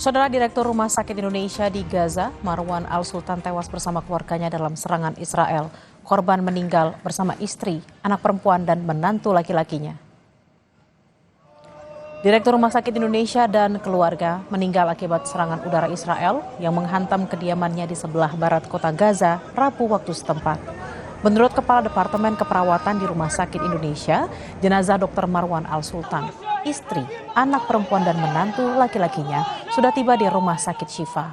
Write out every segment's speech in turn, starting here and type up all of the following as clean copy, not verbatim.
Saudara Direktur Rumah Sakit Indonesia di Gaza, Marwan Al-Sultan tewas bersama keluarganya dalam serangan Israel. Korban meninggal bersama istri, anak perempuan dan menantu laki-lakinya. Direktur Rumah Sakit Indonesia dan keluarga meninggal akibat serangan udara Israel yang menghantam kediamannya di sebelah barat kota Gaza, Rabu waktu setempat. Menurut Kepala Departemen Keperawatan di Rumah Sakit Indonesia, jenazah Dr. Marwan Al-Sultan, istri, anak perempuan dan menantu laki-lakinya sudah tiba di Rumah Sakit Syifa.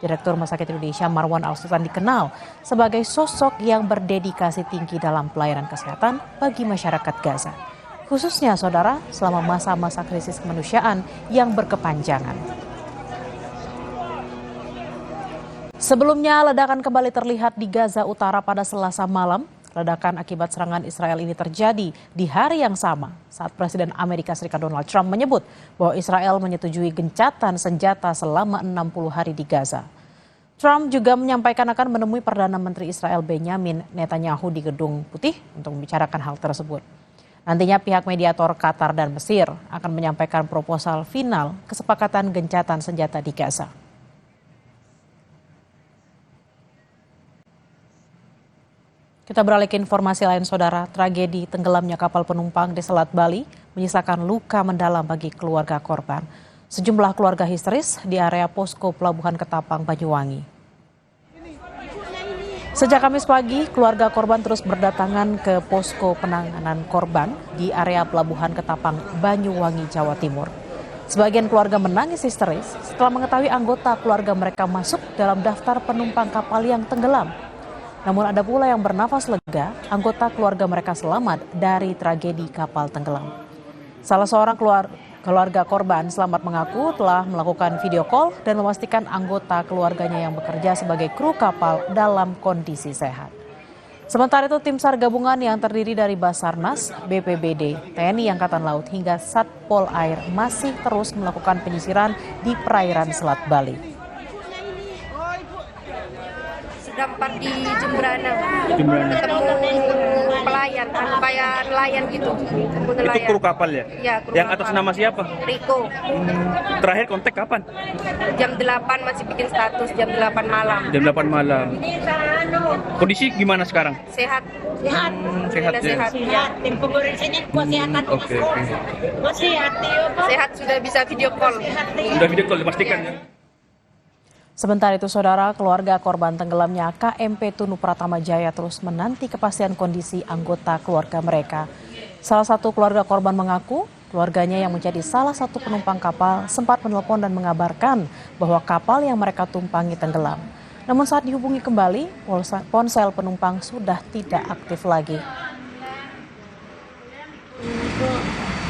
Direktur Rumah Sakit Indonesia Marwan Al-Sultan dikenal sebagai sosok yang berdedikasi tinggi dalam pelayanan kesehatan bagi masyarakat Gaza. Khususnya saudara selama masa-masa krisis kemanusiaan yang berkepanjangan. Sebelumnya ledakan kembali terlihat di Gaza Utara pada Selasa malam. Ledakan akibat serangan Israel ini terjadi di hari yang sama saat Presiden Amerika Serikat Donald Trump menyebut bahwa Israel menyetujui gencatan senjata selama 60 hari di Gaza. Trump juga menyampaikan akan menemui Perdana Menteri Israel Benjamin Netanyahu di Gedung Putih untuk membicarakan hal tersebut. Nantinya pihak mediator Qatar dan Mesir akan menyampaikan proposal final kesepakatan gencatan senjata di Gaza. Kita beralih ke informasi lain saudara, tragedi tenggelamnya kapal penumpang di Selat Bali menyisakan luka mendalam bagi keluarga korban. Sejumlah keluarga histeris di area posko Pelabuhan Ketapang, Banyuwangi. Sejak Kamis pagi, keluarga korban terus berdatangan ke posko penanganan korban di area Pelabuhan Ketapang, Banyuwangi, Jawa Timur. Sebagian keluarga menangis histeris setelah mengetahui anggota keluarga mereka masuk dalam daftar penumpang kapal yang tenggelam. Namun ada pula yang bernafas lega, anggota keluarga mereka selamat dari tragedi kapal tenggelam. Salah seorang keluarga korban selamat mengaku telah melakukan video call dan memastikan anggota keluarganya yang bekerja sebagai kru kapal dalam kondisi sehat. Sementara itu tim SAR gabungan yang terdiri dari Basarnas, BPBD, TNI Angkatan Laut hingga Satpol Air masih terus melakukan penyisiran di perairan Selat Bali. Dapat di Jembrana. Ketemu pelayan, kayak nelayan gitu. Itu kru kapal ya? Ya, kru yang kapal. atas nama siapa? Riko. Terakhir kontak kapan? Jam 8 masih bikin status, jam 8 malam. Jam 8 malam. Kondisi gimana sekarang? Sehat. Sehat ya? Sehat. Tim pembersihannya kesehatan Oke. Sehat sudah bisa video call. Udah video call dipastikan ya? Sementara itu saudara, keluarga korban tenggelamnya KMP Tunu Pratama Jaya terus menanti kepastian kondisi anggota keluarga mereka. Salah satu keluarga korban mengaku keluarganya yang menjadi salah satu penumpang kapal sempat menelpon dan mengabarkan bahwa kapal yang mereka tumpangi tenggelam. Namun saat dihubungi kembali, ponsel penumpang sudah tidak aktif lagi.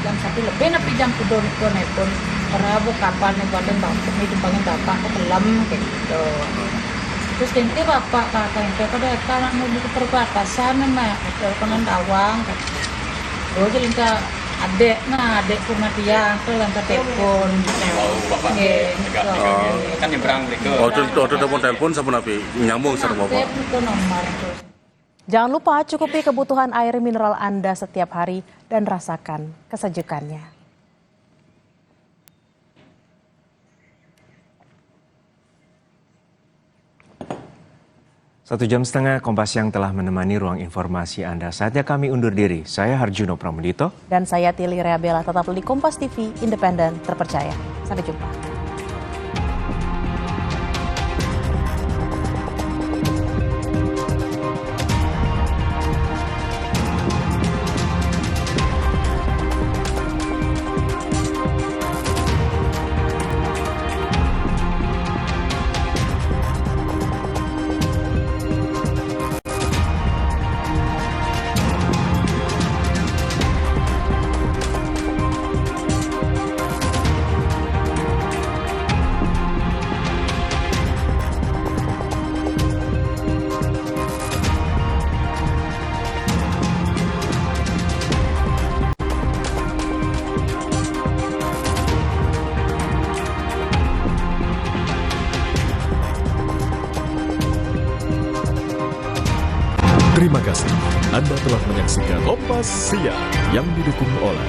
Jam 1 lebih napi jam kudo nelpon karena kapalnya badan bapak ditumpangin bapak kelam kayak gitu. Terus nanti bapak katanya kalau sekarang mau di perbatasan mak teleponan Tawang. Oh jadi adek rumah dia ke lantai telepon. Bapak kan nyebrang gitu. Waktu telepon sama napi nyambung sama bapak. Itu nomor terus. Jangan lupa cukupi kebutuhan air mineral Anda setiap hari dan rasakan kesejukannya. Satu jam setengah Kompas Siang telah menemani ruang informasi Anda. Saatnya kami undur diri. Saya Harjuno Pramudito. Dan saya Tili Reabella, tetap di Kompas TV, independen, terpercaya. Sampai jumpa. Terima kasih Anda telah menyaksikan Kompas Siang yang didukung oleh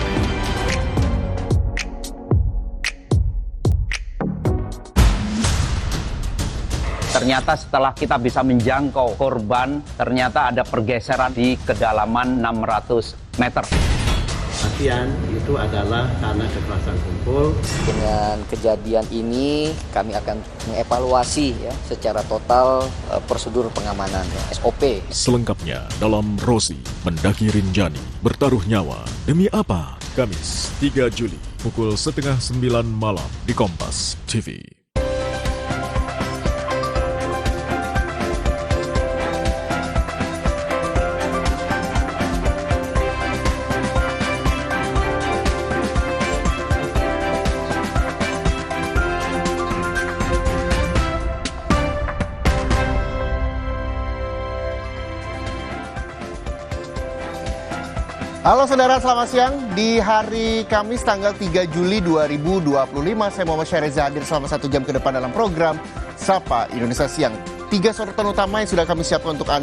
Ternyata setelah kita bisa menjangkau korban, ternyata ada pergeseran di kedalaman 600 meter. Kematian itu adalah karena kekerasan kumpul. Dengan kejadian ini kami akan mengevaluasi ya secara total prosedur pengamanan SOP. Selengkapnya dalam Rosi Mendaki Rinjani bertaruh nyawa demi apa? Kamis 3 Juli pukul 8:30 malam di Kompas TV. Halo saudara, selamat siang. Di hari Kamis tanggal 3 Juli 2025, saya Muhammad Syareza hadir selama 1 jam ke depan dalam program Sapa Indonesia Siang. 3 sorotan utama yang sudah kami siapkan untuk Anda.